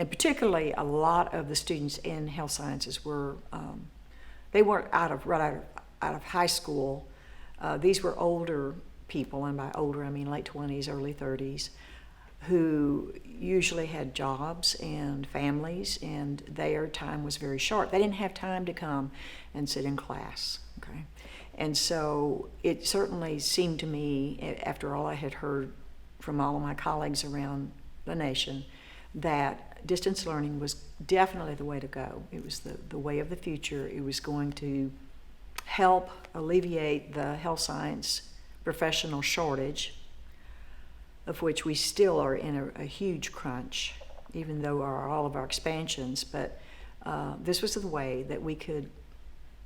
And particularly a lot of the students in health sciences were, they weren't right out of high school. These were older people, and by older I mean late 20s, early 30s, who usually had jobs and families, and their time was very short. They didn't have time to come and sit in class, okay? And so it certainly seemed to me, after all I had heard from all of my colleagues around the nation, that distance learning was definitely the way to go. It was the way of the future. It was going to help alleviate the health science professional shortage, of which we still are in a huge crunch, even though all of our expansions. But this was the way that we could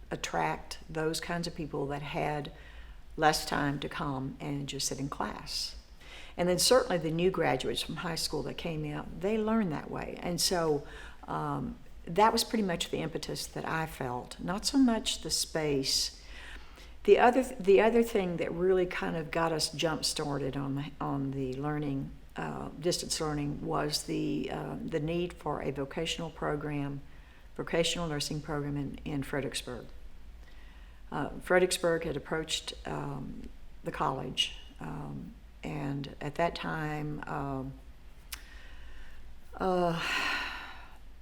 attract those kinds of people that had less time to come and just sit in class. And then certainly the new graduates from high school that came out, they learned that way. And so that was pretty much the impetus that I felt, not so much the space. The other thing that really kind of got us jump started on the learning, distance learning, was the need for a vocational nursing program in Fredericksburg. Fredericksburg had approached the college, and at that time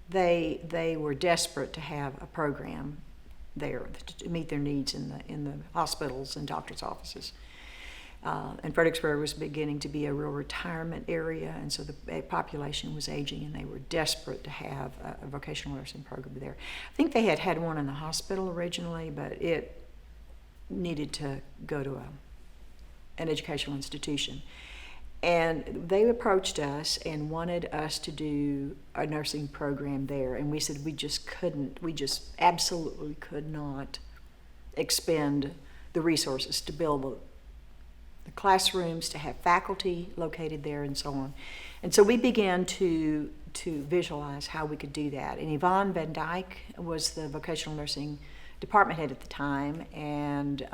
they were desperate to have a program there to meet their needs in the hospitals and doctors' offices. And Fredericksburg was beginning to be a real retirement area, and so the population was aging, and they were desperate to have a vocational nursing program there. I think they had one in the hospital originally, but it needed to go to an educational institution. And they approached us and wanted us to do a nursing program there, and we said we just absolutely could not expend the resources to build the classrooms, to have faculty located there, and so on. And so we began to visualize how we could do that. And Yvonne Van Dyke was the vocational nursing department head at the time, and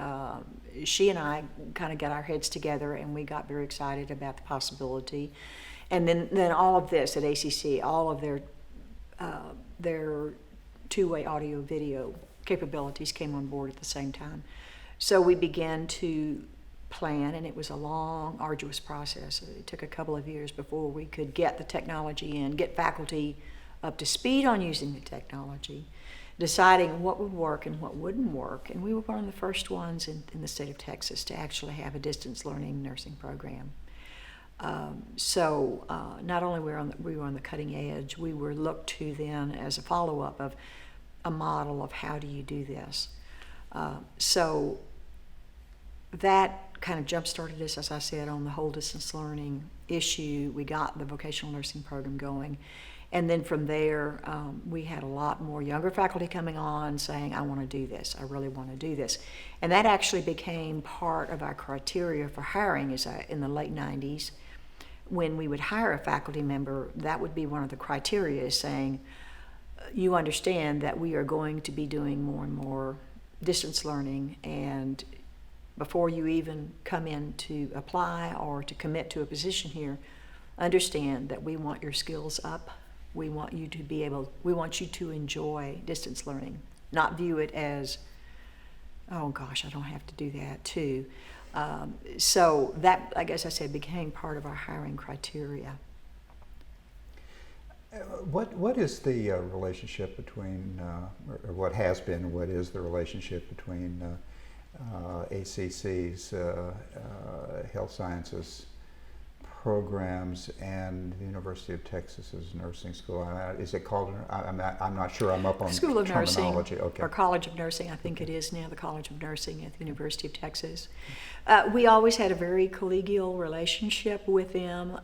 she and I kind of got our heads together, and we got very excited about the possibility. And then all of this at ACC, all of their two-way audio video capabilities came on board at the same time. So we began to plan, and it was a long, arduous process. It took a couple of years before we could get the technology in, get faculty up to speed on using the technology, deciding what would work and what wouldn't work. And we were one of the first ones in the state of Texas to actually have a distance learning nursing program. So not only were we on the cutting edge, we were looked to then as a follow-up of a model of how do you do this. So that kind of jump-started us, as I said, on the whole distance learning issue. We got the vocational nursing program going. And then from there, we had a lot more younger faculty coming on saying, I want to do this, I really want to do this. And that actually became part of our criteria for hiring in the late 90s. When we would hire a faculty member, that would be one of the criteria, saying, you understand that we are going to be doing more and more distance learning, and before you even come in to apply or to commit to a position here, understand that we want your skills up. We want you to enjoy distance learning, not view it as, oh gosh, I don't have to do that too. So that, I guess I said, became part of our hiring criteria. What is the relationship between, or what has been, what is the relationship between ACC's health sciences programs and the University of Texas's nursing school? Is it called? I'm not sure. I'm up on School of terminology. Nursing, okay. Or College of Nursing. I think it is now the College of Nursing at the University of Texas. We always had a very collegial relationship with them.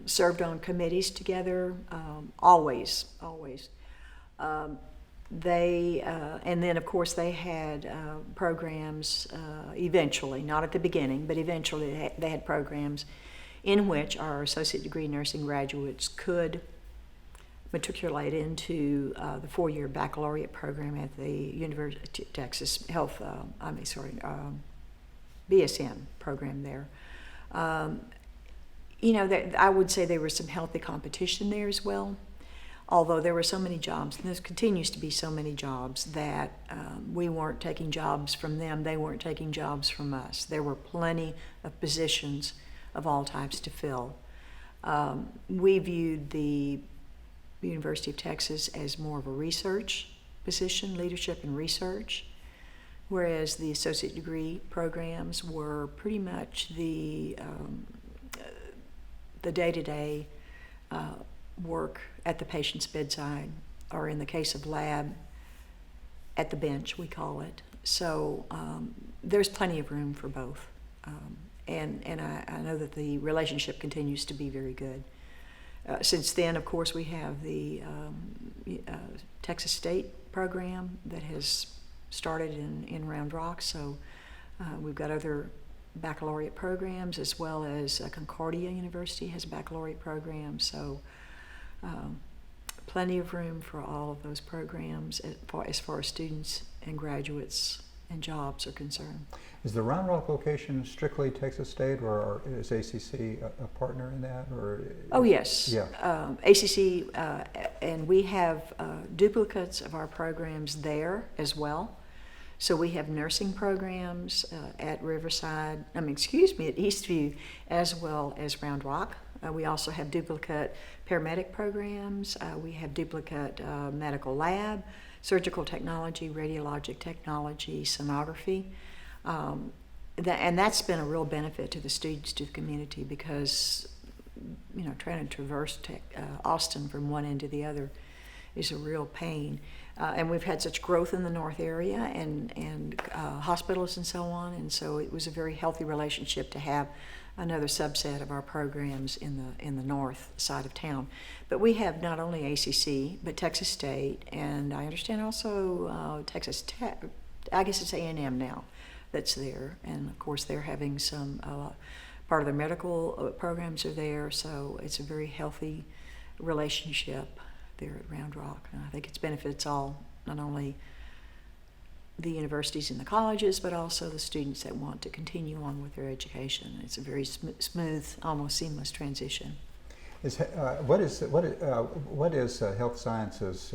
Served on committees together. Always. They and then of course they had programs eventually, not at the beginning, but eventually they had programs in which our associate degree nursing graduates could matriculate into the four-year baccalaureate program at the University of Texas BSN program there. You know, I would say there was some healthy competition there as well. Although there were so many jobs, and there continues to be so many jobs, that we weren't taking jobs from them, they weren't taking jobs from us. There were plenty of positions of all types to fill. We viewed the University of Texas as more of a research position, leadership and research, whereas the associate degree programs were pretty much the day-to-day work at the patient's bedside, or in the case of lab, at the bench, we call it. So there's plenty of room for both. And I know that the relationship continues to be very good. Since then, of course, we have the Texas State program that has started in Round Rock. So we've got other baccalaureate programs, as well as Concordia University has a baccalaureate program. So plenty of room for all of those programs as far as students and graduates and jobs are concerned. Is the Round Rock location strictly Texas State, or is ACC a partner in that? Or oh yes, yeah. ACC, and we have duplicates of our programs there as well. So we have nursing programs at Riverside, at Eastview, as well as Round Rock. We also have duplicate paramedic programs. We have duplicate medical lab, surgical technology, radiologic technology, sonography. And that's been a real benefit to the students, to the community, because trying to traverse Austin from one end to the other is a real pain. And we've had such growth in the north area and hospitals and so on, and so it was a very healthy relationship to have another subset of our programs in the north side of town. But we have not only ACC, but Texas State, and I understand also Texas Tech. I guess it's A&M now that's there, and of course they're having some part of their medical programs are there, so it's a very healthy relationship there at Round Rock. And I think it benefits all, not only the universities and the colleges, but also the students that want to continue on with their education. It's a very smooth, almost seamless transition. What is health sciences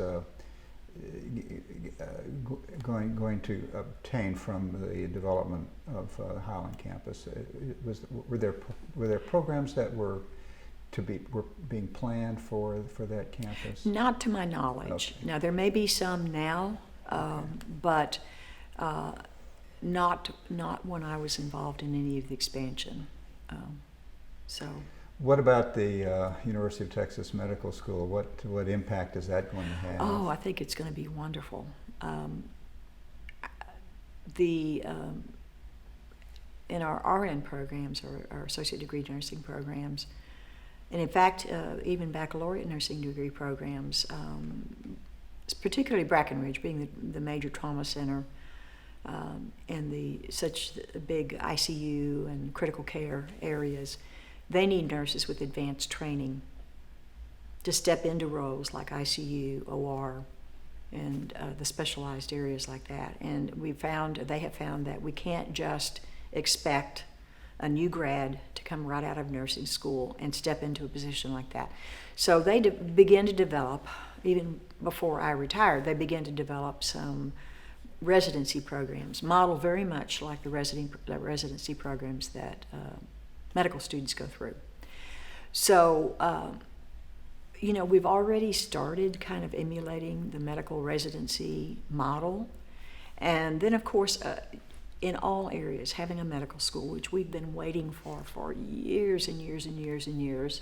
going to obtain from the development of Highland campus? Were there programs that were being planned for that campus? Not to my knowledge. Okay. Now there may be some now, but not when I was involved in any of the expansion. What about the University of Texas Medical School? What impact is that going to have? Oh, I think it's going to be wonderful. In our RN programs, or our associate degree nursing programs, and in fact, even baccalaureate nursing degree programs, particularly Brackenridge being the major trauma center, and such big ICU and critical care areas, they need nurses with advanced training to step into roles like ICU, OR, and the specialized areas like that. And they have found that we can't just expect a new grad to come right out of nursing school and step into a position like that. So they began to develop, even before I retired, they began to develop some residency programs, modeled very much like the residency programs that medical students go through. So, we've already started kind of emulating the medical residency model. And then, of course, in all areas, having a medical school, which we've been waiting for years and years and years and years,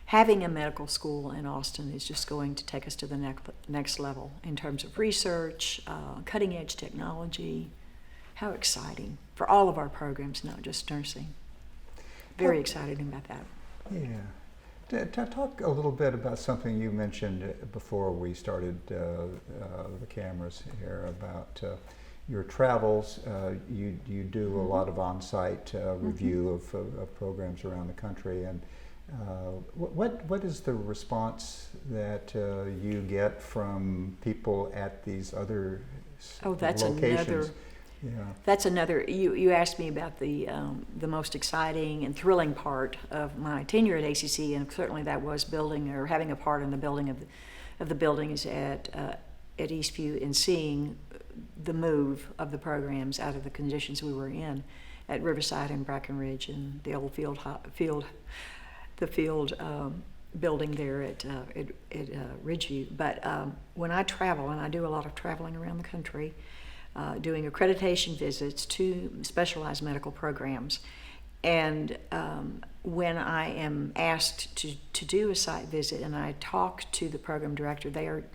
having a medical school in Austin is just going to take us to the next level in terms of research, cutting edge technology. How exciting for all of our programs, not just nursing. Very excited about that. Yeah. Talk a little bit about something you mentioned before we started the cameras here about your travels. You do a lot of on-site review of programs around the country, and what is the response that you get from people at these other that's locations? Yeah. That's another, you asked me about the most exciting and thrilling part of my tenure at ACC, and certainly that was building or having a part in the building of the buildings at Eastview and seeing the move of the programs out of the conditions we were in at Riverside and Brackenridge and the old field building there at Ridgeview. But when I travel, and I do a lot of traveling around the country, doing accreditation visits to specialized medical programs, and when I am asked to do a site visit and I talk to the program director, they are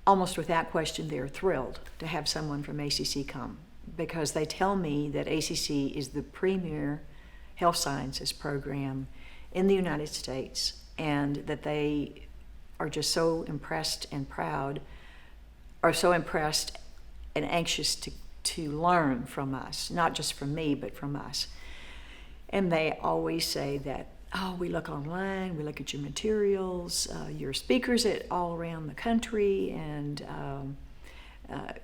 almost without question, they're thrilled to have someone from ACC come, because they tell me that ACC is the premier health sciences program in the United States, and that they are just so impressed and proud, are so impressed and anxious to learn from us, not just from me, but from us. And they always say that, oh, we look online, we look at your materials, your speakers all around the country, and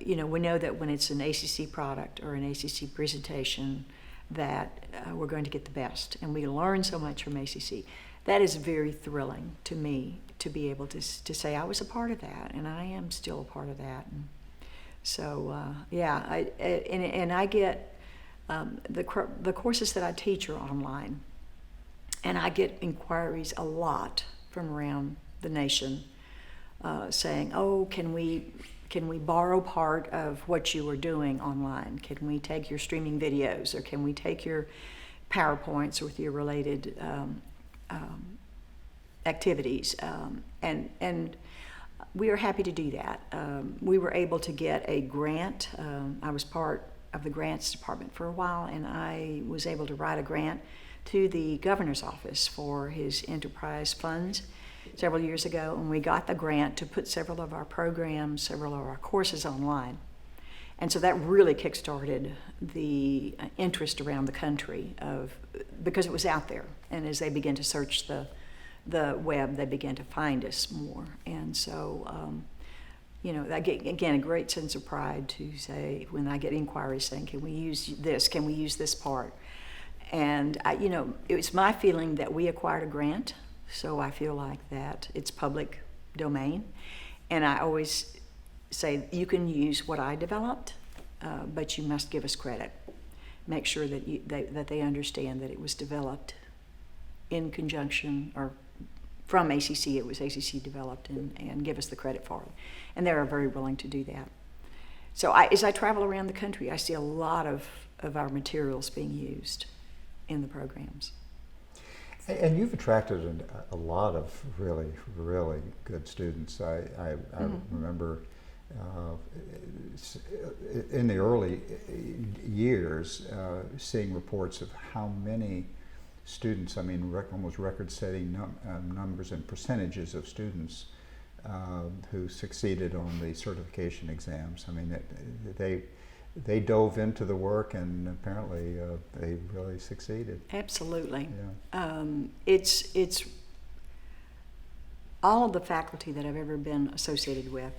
we know that when it's an ACC product or an ACC presentation, that we're going to get the best, and we learn so much from ACC. That is very thrilling to me, to be able to say I was a part of that, and I am still a part of that. And so I get the courses that I teach are online, and I get inquiries a lot from around the nation saying, "Oh, can we borrow part of what you are doing online? Can we take your streaming videos, or can we take your PowerPoints with your related activities?" And we are happy to do that. We were able to get a grant. I was part of the grants department for a while, and I was able to write a grant to the governor's office for his enterprise funds several years ago, and we got the grant to put several of our programs, several of our courses online. And so that really kickstarted the interest around the country because it was out there. And as they began to search the web, they began to find us more. And so, I get, again, a great sense of pride to say, when I get inquiries saying, can we use this? Can we use this part? And, it's my feeling that we acquired a grant, so I feel like that it's public domain. And I always say, you can use what I developed, but you must give us credit. Make sure that they understand that it was developed in conjunction, or from ACC, it was ACC developed, and give us the credit for it. And they are very willing to do that. So as I travel around the country, I see a lot of our materials being used in the programs. And you've attracted a lot of really, really good students. I remember in the early years seeing reports of how many students, almost record-setting numbers and percentages of students who succeeded on the certification exams. They dove into the work, and apparently they really succeeded. Absolutely. Yeah. It's all of the faculty that I've ever been associated with.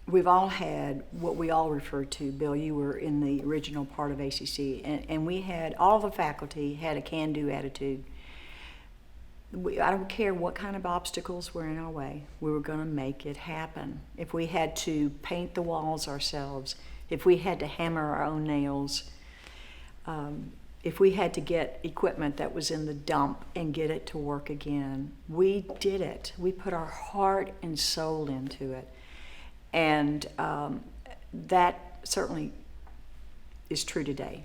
We've all had what we all refer to, Bill, you were in the original part of ACC, and we had, all the faculty had a can-do attitude. I don't care what kind of obstacles were in our way, we were going to make it happen. If we had to paint the walls ourselves, if we had to hammer our own nails, if we had to get equipment that was in the dump and get it to work again, we did it. We put our heart and soul into it. And that certainly is true today.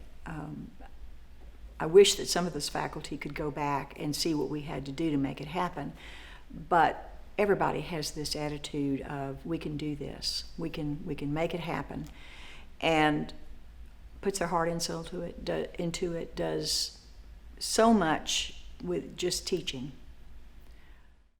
I wish that some of this faculty could go back and see what we had to do to make it happen, but everybody has this attitude of, we can do this, we can make it happen, and puts their heart and soul into it, does so much with just teaching.